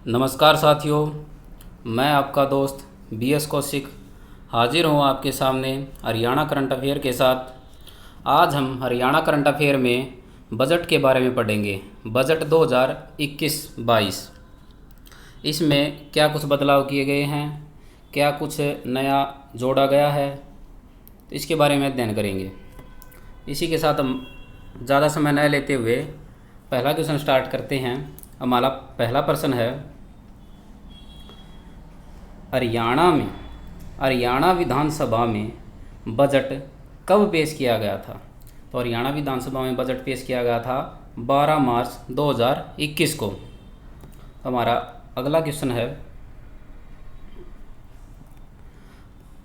नमस्कार साथियों, मैं आपका दोस्त BS कौशिक हाजिर हूँ आपके सामने हरियाणा करंट अफेयर के साथ। आज हम हरियाणा करंट अफेयर में बजट के बारे में पढ़ेंगे। बजट 2021-22 इसमें क्या कुछ बदलाव किए गए हैं, क्या कुछ नया जोड़ा गया है, तो इसके बारे में अध्ययन करेंगे। इसी के साथ हम ज़्यादा समय न लेते हुए पहला क्वेश्चन स्टार्ट करते हैं। हमारा पहला प्रश्न है, हरियाणा विधानसभा में बजट कब पेश किया गया था? तो हरियाणा विधानसभा में बजट पेश किया गया था 12 मार्च 2021 को। हमारा अगला क्वेश्चन है,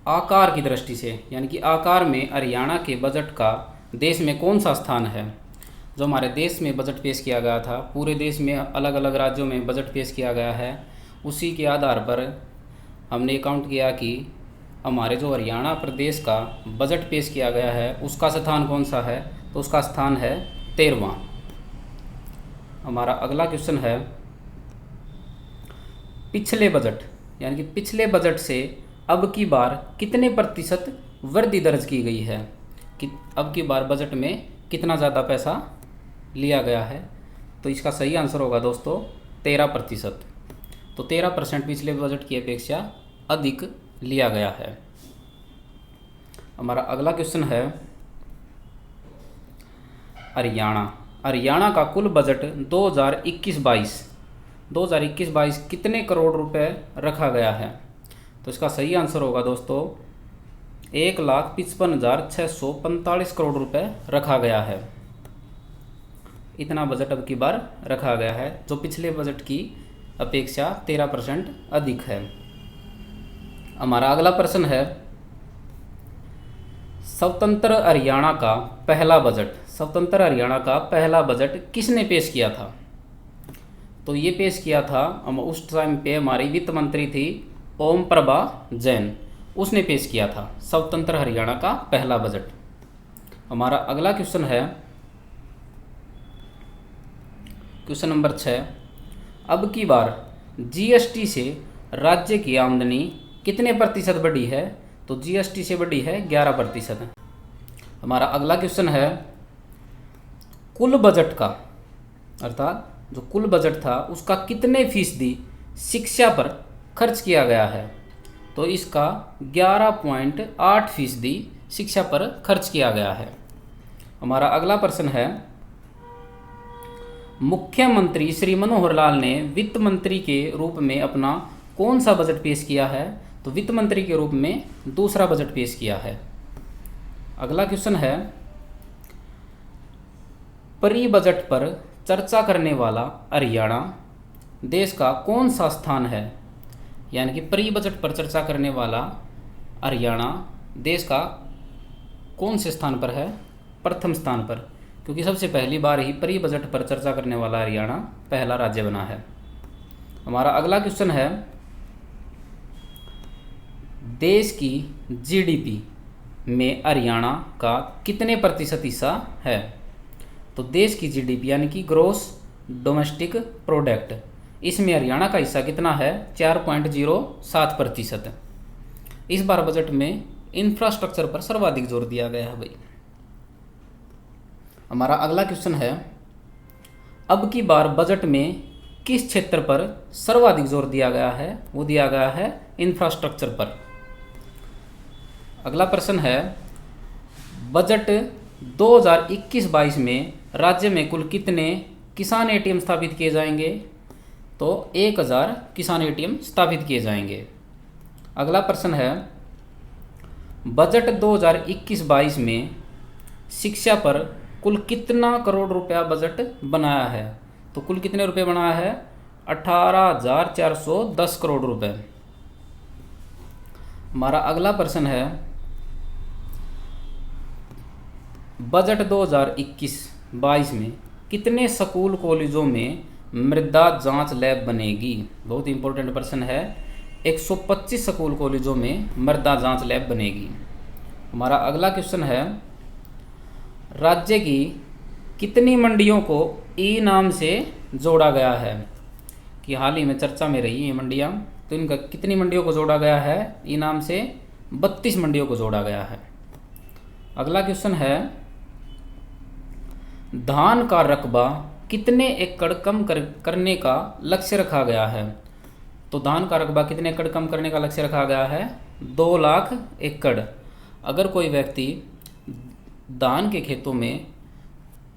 आकार की दृष्टि से यानी कि आकार में हरियाणा के बजट का देश में कौन सा स्थान है? जो हमारे देश में बजट पेश किया गया था, पूरे देश में अलग अलग राज्यों में बजट पेश किया गया है, उसी के आधार पर हमने काउंट किया कि हमारे जो हरियाणा प्रदेश का बजट पेश किया गया है उसका स्थान कौन सा है? तो उसका स्थान है 13वां। हमारा अगला क्वेश्चन है, पिछले बजट यानी कि पिछले बजट से अब की बार कितने प्रतिशत वृद्धि दर्ज की गई है? कि अब की बार बजट में कितना ज़्यादा पैसा लिया गया है? तो इसका सही आंसर होगा दोस्तों 13%। तो 13% पिछले बजट की अपेक्षा अधिक लिया गया है। हमारा अगला क्वेश्चन है, हरियाणा का कुल बजट 2021-22 कितने करोड़ रुपए रखा गया है? तो इसका सही आंसर होगा दोस्तों 1,55,645 करोड़ रुपए रखा गया है। इतना बजट अब की बार रखा गया है, जो पिछले बजट की अपेक्षा 13% अधिक है। हमारा अगला प्रश्न है, स्वतंत्र हरियाणा का पहला बजट किसने पेश किया था? तो ये पेश किया था, हम उस टाइम पे हमारी वित्त मंत्री थी ओम प्रभा जैन, उसने पेश किया था स्वतंत्र हरियाणा का पहला बजट। हमारा अगला क्वेश्चन है, क्वेश्चन नंबर 6, अब की बार GST से राज्य की आमदनी कितने प्रतिशत बढ़ी है? तो GST से बढ़ी है 11%। हमारा अगला क्वेश्चन है, कुल बजट का अर्थात जो कुल बजट था उसका कितने फीसदी शिक्षा पर खर्च किया गया है? तो इसका 11.8% शिक्षा पर खर्च किया गया है। हमारा अगला प्रश्न है, मुख्यमंत्री श्री मनोहर लाल ने वित्त मंत्री के रूप में अपना कौन सा बजट पेश किया है? तो वित्त मंत्री के रूप में दूसरा बजट पेश किया है। अगला क्वेश्चन है, प्री बजट पर चर्चा करने वाला हरियाणा देश का कौन सा स्थान है? यानी कि प्री बजट पर चर्चा करने वाला हरियाणा देश का कौन से स्थान पर है? प्रथम स्थान पर, क्योंकि सबसे पहली बार ही प्री बजट पर चर्चा करने वाला हरियाणा पहला राज्य बना है। हमारा अगला क्वेश्चन है, देश की GDP में हरियाणा का कितने प्रतिशत हिस्सा है? तो देश की GDP यानी कि ग्रोस डोमेस्टिक प्रोडक्ट, इसमें हरियाणा का हिस्सा कितना है? 4.07%। इस बार बजट में इंफ्रास्ट्रक्चर पर सर्वाधिक जोर दिया गया है भाई। हमारा अगला क्वेश्चन है, अब की बार बजट में किस क्षेत्र पर सर्वाधिक जोर दिया गया है? वो दिया गया है इंफ्रास्ट्रक्चर पर। अगला प्रश्न है, बजट 2021-22 में राज्य में कुल कितने किसान ATM स्थापित किए जाएंगे? तो 1000 किसान ATM स्थापित किए जाएंगे। अगला प्रश्न है, बजट 2021-22 में शिक्षा पर कुल कितना करोड़ रुपया बजट बनाया है? तो कुल कितने रुपए बनाया है? 18,410 करोड़ रुपए। हमारा अगला प्रश्न है, बजट 2021-22 में कितने स्कूल कॉलेजों में मृदा जांच लैब बनेगी? बहुत इंपॉर्टेंट प्रश्न है। 125 स्कूल कॉलेजों में मृदा जांच लैब बनेगी। हमारा अगला क्वेश्चन है, राज्य की कितनी मंडियों को ई नाम से जोड़ा गया है? कि हाल ही में चर्चा में रही ये मंडियाँ, तो इनका कितनी मंडियों को जोड़ा गया है इनाम से? 32 मंडियों को जोड़ा गया है। अगला क्वेश्चन है, धान का रकबा कितने एकड़ कम करने का लक्ष्य रखा गया है? तो धान का रकबा कितने एकड़ कम करने का लक्ष्य रखा गया है? 2 लाख एकड़। अगर कोई व्यक्ति धान के खेतों में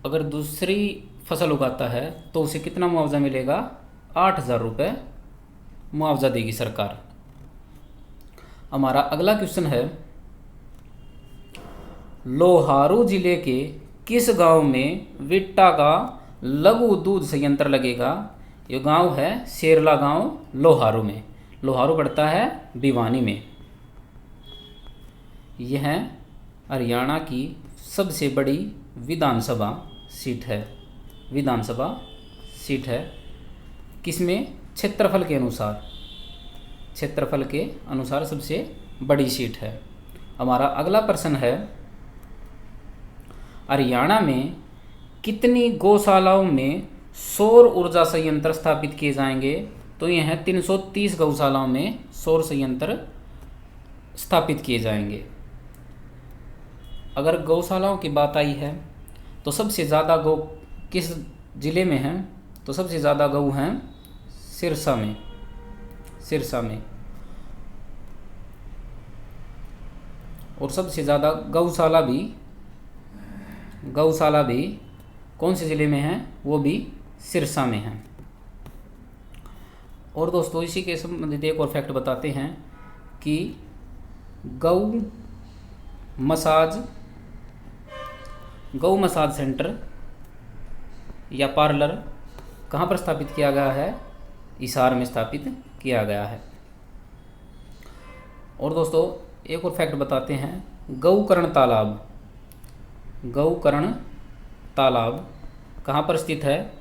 अगर दूसरी फसल उगाता है तो उसे कितना मुआवजा मिलेगा? 8,000 रुपये मुआवजा देगी सरकार। हमारा अगला क्वेश्चन है, लोहारू जिले के किस गांव में विट्टा का लघु दूध संयंत्र लगेगा? ये गांव है शेरला गांव, लोहारू में। लोहारू पड़ता है भिवानी में। यह हरियाणा की सबसे बड़ी विधानसभा सीट है। विधानसभा सीट है किसमें? क्षेत्रफल के अनुसार। क्षेत्रफल के अनुसार सबसे बड़ी सीट है। हमारा अगला प्रश्न है, हरियाणा में कितनी गौशालाओं में सौर ऊर्जा संयंत्र स्थापित किए जाएंगे? तो यह 330 गौशालाओं में सौर संयंत्र स्थापित किए जाएंगे। अगर गौशालाओं की बात आई है तो सबसे ज़्यादा गौ किस जिले में हैं? तो सबसे ज़्यादा गऊ हैं सिरसा में। सिरसा में। और सबसे ज़्यादा गौशाला भी कौन से ज़िले में हैं? वो भी सिरसा में हैं। और दोस्तों इसी के संबंधित एक और फैक्ट बताते हैं कि गौ मसाज सेंटर या पार्लर कहाँ पर स्थापित किया गया है? हिसार में स्थापित किया गया है। और दोस्तों एक और फैक्ट बताते हैं, गौकर्ण तालाब कहाँ पर स्थित है?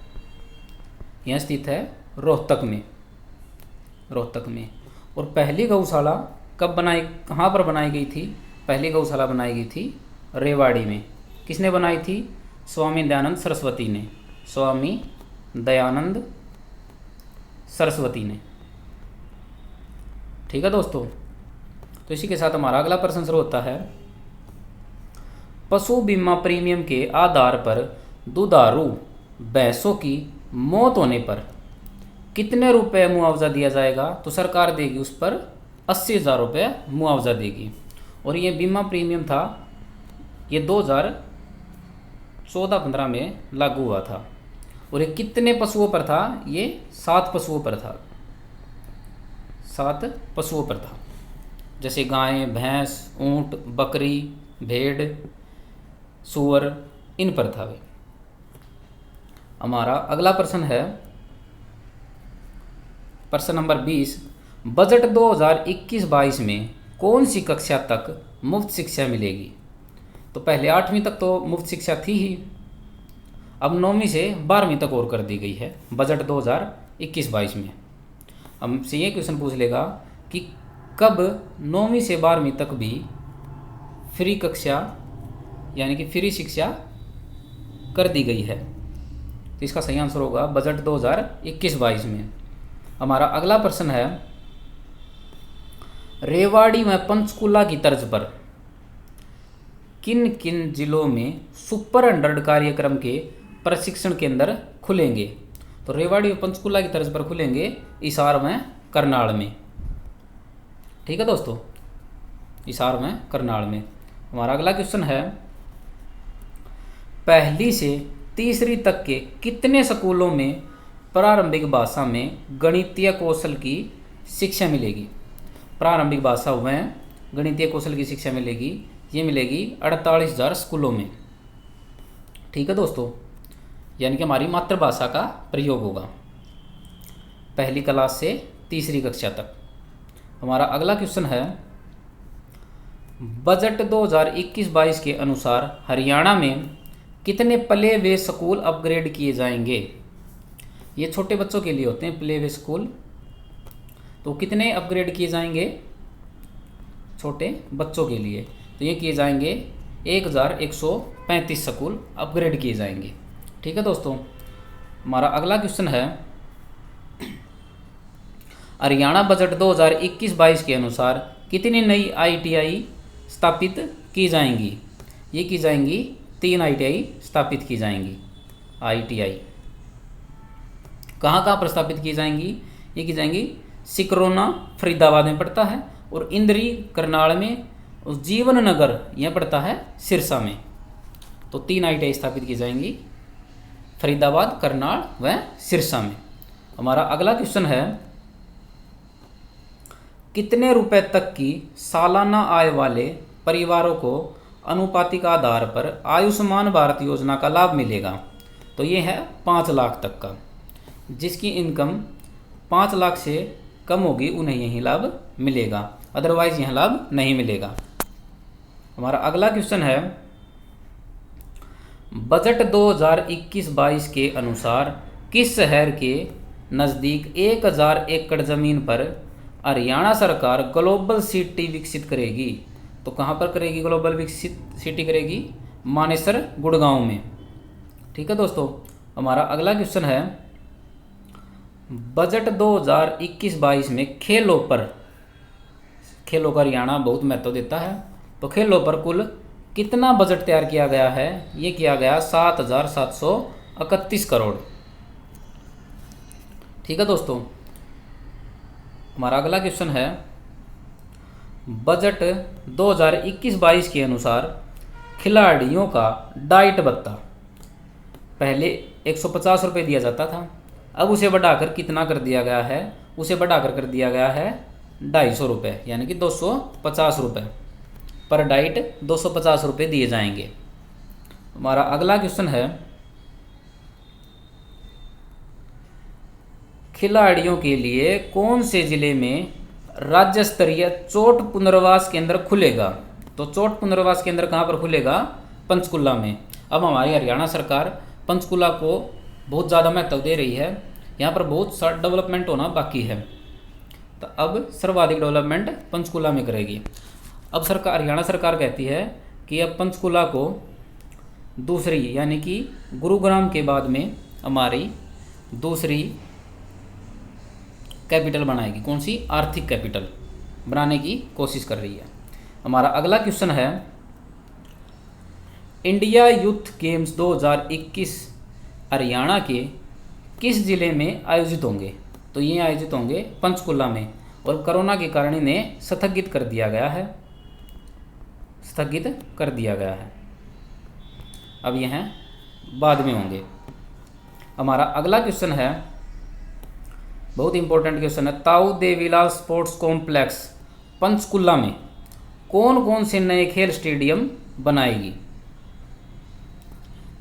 यह स्थित है रोहतक में। और पहली गौशाला कहाँ पर बनाई गई थी? पहली गौशाला बनाई गई थी रेवाड़ी में। किसने बनाई थी? स्वामी दयानंद सरस्वती ने। ठीक है दोस्तों, तो इसी के साथ हमारा अगला प्रश्न शुरू होता है, पशु बीमा प्रीमियम के आधार पर दुधारू भैंसों की मौत होने पर कितने रुपए मुआवजा दिया जाएगा? तो सरकार देगी उस पर 80,000 रुपये मुआवजा देगी। और ये बीमा प्रीमियम था, ये 2014-15 में लागू हुआ था। और ये कितने पशुओं पर था? ये 7 पशुओं पर था। 7 पशुओं पर था, जैसे गाय, भैंस, ऊंट, बकरी, भेड़, सूअर, इन पर था वे। हमारा अगला प्रश्न है प्रश्न नंबर 20, बजट 2021-22 में कौन सी कक्षा तक मुफ्त शिक्षा मिलेगी? तो पहले 8वीं तक तो मुफ्त शिक्षा थी ही, अब 9वीं से 12वीं तक और कर दी गई है बजट 2021-22 में। हमसे ये क्वेश्चन पूछ लेगा कि कब 9वीं से 12वीं तक भी फ्री कक्षा यानी कि फ्री शिक्षा कर दी गई है? तो इसका सही आंसर होगा बजट 2021-22 में। हमारा अगला प्रश्न है, रेवाड़ी में पंचकूला की तर्ज पर किन किन जिलों में सुपर 100 कार्यक्रम के प्रशिक्षण केंद्र खुलेंगे? तो रेवाड़ी और पंचकूला की तर्ज पर खुलेंगे हिसार में, करनाल में। ठीक है दोस्तों, हिसार में, करनाल में। हमारा अगला क्वेश्चन है, पहली से तीसरी तक के कितने स्कूलों में प्रारंभिक भाषा में गणितीय कौशल की शिक्षा मिलेगी? प्रारंभिक भाषा में गणितीय कौशल की शिक्षा मिलेगी, ये मिलेगी 48,000 स्कूलों में। ठीक है दोस्तों, यानी कि हमारी मातृभाषा का प्रयोग होगा पहली क्लास से तीसरी कक्षा तक। हमारा अगला क्वेश्चन है, बजट 2021-22 के अनुसार हरियाणा में कितने प्ले वे स्कूल अपग्रेड किए जाएंगे? ये छोटे बच्चों के लिए होते हैं प्ले वे स्कूल। तो कितने अपग्रेड किए जाएंगे छोटे बच्चों के लिए? तो ये किए जाएंगे 1135 स्कूल अपग्रेड किए जाएंगे। ठीक है दोस्तों, हमारा अगला क्वेश्चन है, हरियाणा बजट 2021-22 के अनुसार कितनी नई आईटीआई स्थापित की जाएंगी? ये की जाएंगी 3 आईटीआई स्थापित की जाएंगी। आईटीआई कहाँ कहाँ पर स्थापित की जाएंगी? ये की जाएंगी सिकरोना फरीदाबाद में पड़ता है, और इंद्री करनाल में, और जीवन नगर यह पड़ता है सिरसा में। तो 3 आईटीआई स्थापित की जाएंगी फरीदाबाद, करनाल व सिरसा में। हमारा अगला क्वेश्चन है, कितने रुपए तक की सालाना आय वाले परिवारों को अनुपातिक आधार पर आयुष्मान भारत योजना का लाभ मिलेगा? तो ये है 5 लाख तक का। जिसकी इनकम 5 लाख से कम होगी उन्हें यही लाभ मिलेगा, अदरवाइज यह लाभ नहीं मिलेगा। हमारा अगला क्वेश्चन है, बजट 2021-22 के अनुसार किस शहर के नज़दीक 1000 एकड़ ज़मीन पर हरियाणा सरकार ग्लोबल सिटी विकसित करेगी? तो कहाँ पर करेगी ग्लोबल विकसित सिटी करेगी? मानेसर, गुड़गांव में। ठीक है दोस्तों। हमारा अगला क्वेश्चन है, बजट 2021-22 में खेलों का हरियाणा बहुत महत्व देता है, तो खेलों पर कुल कितना बजट तैयार किया गया है? ये किया गया 7,731 करोड़। ठीक है दोस्तों। हमारा अगला क्वेश्चन है, बजट 2021-22 के अनुसार खिलाड़ियों का डाइट भत्ता पहले 150 रुपये दिया जाता था, अब उसे बढ़ाकर कितना कर दिया गया है? उसे बढ़ाकर कर दिया गया है 250 रुपये, यानी कि 250 रुपये पर डाइट 250 रुपये दिए जाएंगे। हमारा अगला क्वेश्चन है, खिलाड़ियों के लिए कौन से ज़िले में राज्य स्तरीय चोट पुनर्वास केंद्र खुलेगा? तो चोट पुनर्वास केंद्र कहाँ पर खुलेगा? पंचकुला में। अब हमारी हरियाणा सरकार पंचकुला को बहुत ज़्यादा महत्व दे रही है, यहाँ पर बहुत सा डेवलपमेंट होना बाकी है, तो अब सर्वाधिक डेवलपमेंट पंचकुला में करेगी। अब हरियाणा सरकार कहती है कि अब पंचकुला को दूसरी, यानी कि गुरुग्राम के बाद में हमारी दूसरी कैपिटल बनाएगी। कौन सी? आर्थिक कैपिटल बनाने की कोशिश कर रही है। हमारा अगला क्वेश्चन है, इंडिया यूथ गेम्स 2021 हरियाणा के किस जिले में आयोजित होंगे? तो ये आयोजित होंगे पंचकुला में, और कोरोना के कारण इन्हें स्थगित कर दिया गया है। अब यह बाद में होंगे। हमारा अगला क्वेश्चन है, बहुत इंपॉर्टेंट क्वेश्चन है, ताऊ देवीलाल स्पोर्ट्स कॉम्प्लेक्स पंचकुला में कौन कौन से नए खेल स्टेडियम बनाएगी?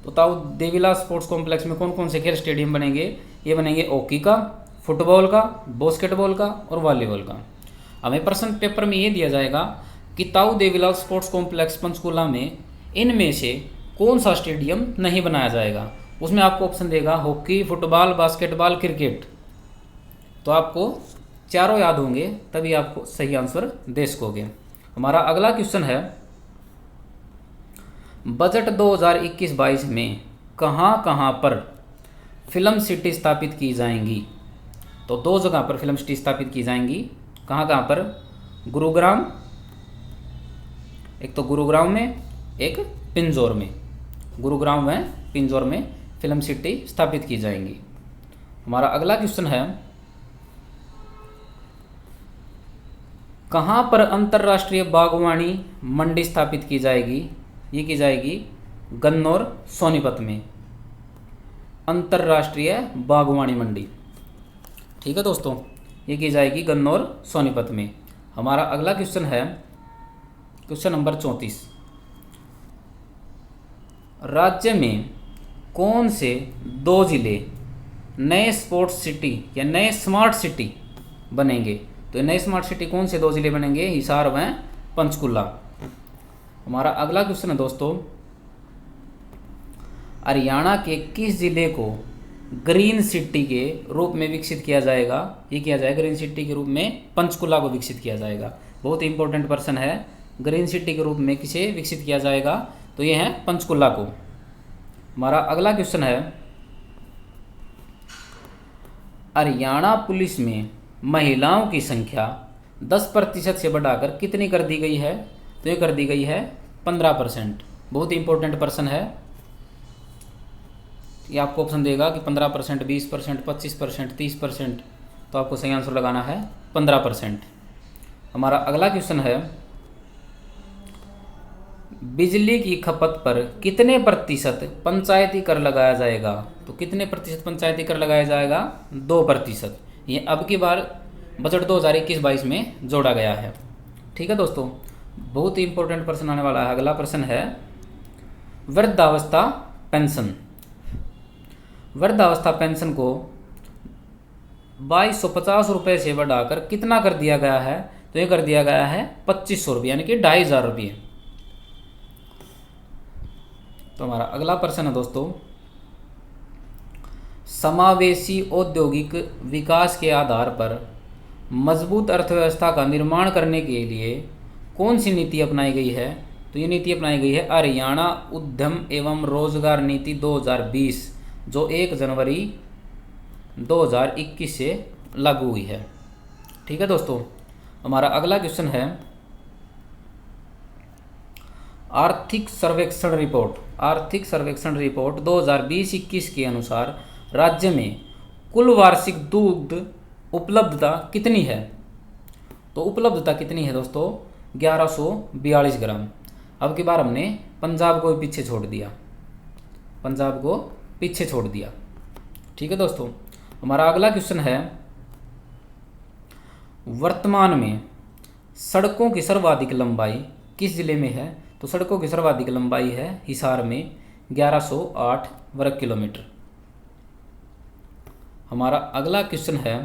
तो ताऊ देवीलाल स्पोर्ट्स कॉम्प्लेक्स में कौन कौन से खेल स्टेडियम बनेंगे? ये बनेंगे हॉकी का, फुटबॉल का, बास्केटबॉल का और वॉलीबॉल का। हमें प्रश्न पेपर में ये दिया जाएगा कि ताऊ देवीलाल स्पोर्ट्स कॉम्प्लेक्स पंचकुला में इनमें से कौन सा स्टेडियम नहीं बनाया जाएगा? उसमें आपको ऑप्शन देगा हॉकी, फुटबॉल, बास्केटबॉल, क्रिकेट। तो आपको चारों याद होंगे तभी आपको सही आंसर दे सकोगे। हमारा अगला क्वेश्चन है, बजट 2021-22 में कहाँ कहाँ पर फिल्म सिटी स्थापित की जाएंगी? तो 2 जगह पर फिल्म सिटी स्थापित की जाएंगी। कहाँ कहाँ पर? गुरुग्राम, एक तो गुरुग्राम में, एक पिंजौर में। गुरुग्राम व पिंजौर में फिल्म सिटी स्थापित की जाएंगी। हमारा अगला क्वेश्चन है, कहाँ पर अंतर्राष्ट्रीय बागवानी मंडी स्थापित की जाएगी? ये की जाएगी गन्नौर, सोनीपत में अंतर्राष्ट्रीय बागवानी मंडी। ठीक है दोस्तों, ये की जाएगी गन्नौर, सोनीपत में। हमारा अगला क्वेश्चन है क्वेश्चन नंबर 34। राज्य में कौन से 2 जिले नए स्पोर्ट्स सिटी या नए स्मार्ट सिटी बनेंगे? तो नए स्मार्ट सिटी कौन से 2 जिले बनेंगे? हिसार व पंचकुला। हमारा अगला क्वेश्चन है दोस्तों, हरियाणा के किस जिले को ग्रीन सिटी के रूप में विकसित किया जाएगा? ये किया जाएगा ग्रीन सिटी के रूप में पंचकुला को विकसित किया जाएगा। बहुत इंपॉर्टेंट प्रश्न है, ग्रीन सिटी के रूप में किसे विकसित किया जाएगा? तो ये है पंचकुला को। हमारा अगला क्वेश्चन है, हरियाणा पुलिस में महिलाओं की संख्या 10% से बढ़ाकर कितनी कर दी गई है? तो ये कर दी गई है 15%। बहुत इंपॉर्टेंट प्रश्न है। ये आपको ऑप्शन देगा कि 15%, 20%, 25%, 30%, तो आपको सही आंसर लगाना है 15%। हमारा अगला क्वेश्चन है, बिजली की खपत पर कितने प्रतिशत पंचायती कर लगाया जाएगा? तो कितने प्रतिशत पंचायती कर लगाया जाएगा? 2%। ये अब की बार बजट 2021-22 में जोड़ा गया है। ठीक है दोस्तों, बहुत ही इंपॉर्टेंट प्रश्न आने वाला है। अगला प्रश्न है, वृद्धावस्था पेंशन। वृद्धावस्था पेंशन को 2250 रुपये से बढ़ाकर कितना कर दिया गया है? तो ये कर दिया गया है 2500 रुपये, यानी कि 2500 रुपये। तो हमारा अगला प्रश्न है दोस्तों, समावेशी औद्योगिक विकास के आधार पर मजबूत अर्थव्यवस्था का निर्माण करने के लिए कौन सी नीति अपनाई गई है? तो ये नीति अपनाई गई है हरियाणा उद्यम एवं रोजगार नीति 2020, जो 1 जनवरी 2021 से लागू हुई है। ठीक है दोस्तों, हमारा अगला क्वेश्चन है, आर्थिक सर्वेक्षण रिपोर्ट। आर्थिक सर्वेक्षण रिपोर्ट 2020-21 के अनुसार राज्य में कुल वार्षिक दूध उपलब्धता कितनी है? तो उपलब्धता कितनी है दोस्तों? 1142 ग्राम। अब की बार हमने पंजाब को पीछे छोड़ दिया, पंजाब को पीछे छोड़ दिया। ठीक है दोस्तों, हमारा अगला क्वेश्चन है, वर्तमान में सड़कों की सर्वाधिक लंबाई किस जिले में है? तो सड़कों की सर्वाधिक लंबाई है हिसार में 1108 वर्ग किलोमीटर। हमारा अगला क्वेश्चन है,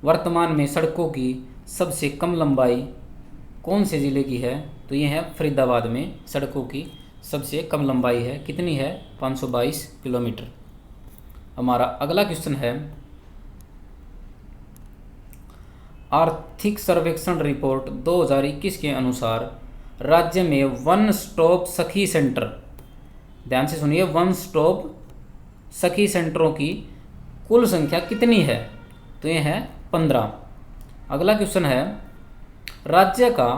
वर्तमान में सड़कों की सबसे कम लंबाई कौन से ज़िले की है? तो ये है फरीदाबाद में सड़कों की सबसे कम लंबाई है, कितनी है? 522 किलोमीटर। हमारा अगला क्वेश्चन है, आर्थिक सर्वेक्षण रिपोर्ट 2021 के अनुसार राज्य में वन स्टॉप सखी सेंटर, ध्यान से सुनिए, वन स्टॉप सखी सेंटरों की कुल संख्या कितनी है? तो ये है 15। अगला क्वेश्चन है, राज्य का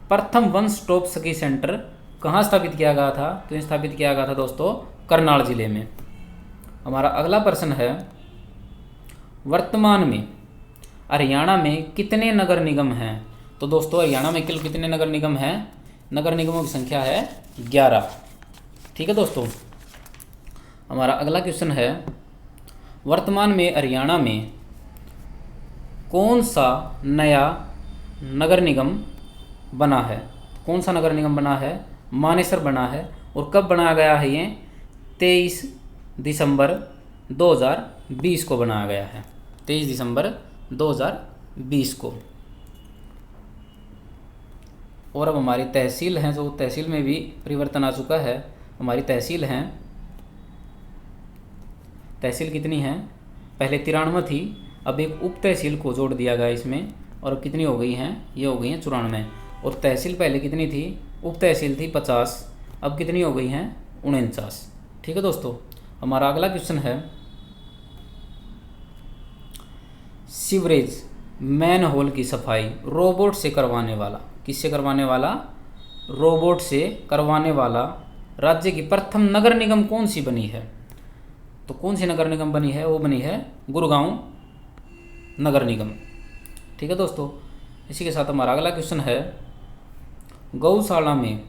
प्रथम वन स्टॉप सखी सेंटर कहाँ स्थापित किया गया था? तो ये स्थापित किया गया था दोस्तों करनाल जिले में। हमारा अगला प्रश्न है, वर्तमान में हरियाणा में कितने नगर निगम हैं? तो दोस्तों हरियाणा में कुल कितने नगर निगम हैं? नगर निगमों की संख्या है 11। ठीक है दोस्तों, हमारा अगला क्वेश्चन है, वर्तमान में हरियाणा में कौन सा नया नगर निगम बना है? कौन सा नगर निगम बना है? मानेसर बना है। और कब बनाया गया है? ये 23 दिसंबर 2020 को बनाया गया है, 23 दिसंबर 2020 को। और अब हमारी तहसील हैं, जो तहसील में भी परिवर्तन आ चुका है। हमारी तहसील हैं, तहसील कितनी हैं? पहले 93 थी, अब एक उप तहसील को जोड़ दिया गया इसमें, और कितनी हो गई हैं? ये हो गई हैं 94। और तहसील पहले कितनी थी? उप तहसील थी 50, अब कितनी हो गई हैं? 49। ठीक है दोस्तों, हमारा अगला क्वेश्चन है, सीवरेज मैन होल की सफाई रोबोट से करवाने वाला, किससे करवाने वाला? रोबोट से करवाने वाला राज्य की प्रथम नगर निगम कौन सी बनी है? तो कौन सी नगर निगम बनी है? वो बनी है गुड़गांव नगर निगम। ठीक है दोस्तों, इसी के साथ हमारा अगला क्वेश्चन है, गौशाला में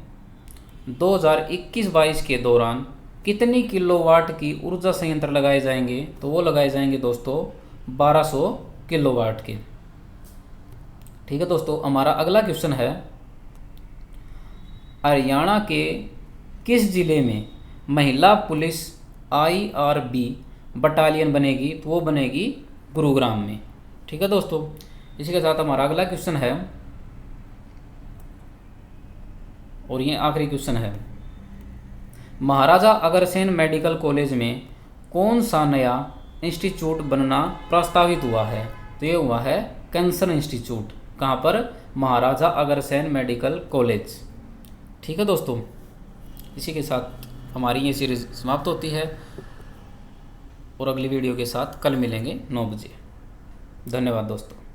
2021-22 के दौरान कितनी किलोवाट की ऊर्जा संयंत्र लगाए जाएंगे? तो वो लगाए जाएंगे दोस्तों 1200 किलोवाट के। ठीक है दोस्तों, हमारा अगला क्वेश्चन है, हरियाणा के किस जिले में महिला पुलिस IRB बटालियन बनेगी? तो वो बनेगी गुरुग्राम में। ठीक है दोस्तों, इसी के साथ हमारा अगला क्वेश्चन है, और ये आखिरी क्वेश्चन है, महाराजा अग्रसेन मेडिकल कॉलेज में कौन सा नया इंस्टीट्यूट बनना प्रस्तावित हुआ है? तो ये हुआ है कैंसर इंस्टीट्यूट। कहाँ पर? Maharaja Agrasen medical college. ठीक है दोस्तों, इसी के साथ हमारी ये सीरीज़ समाप्त होती है। और अगली वीडियो के साथ कल मिलेंगे 9 बजे। धन्यवाद दोस्तों।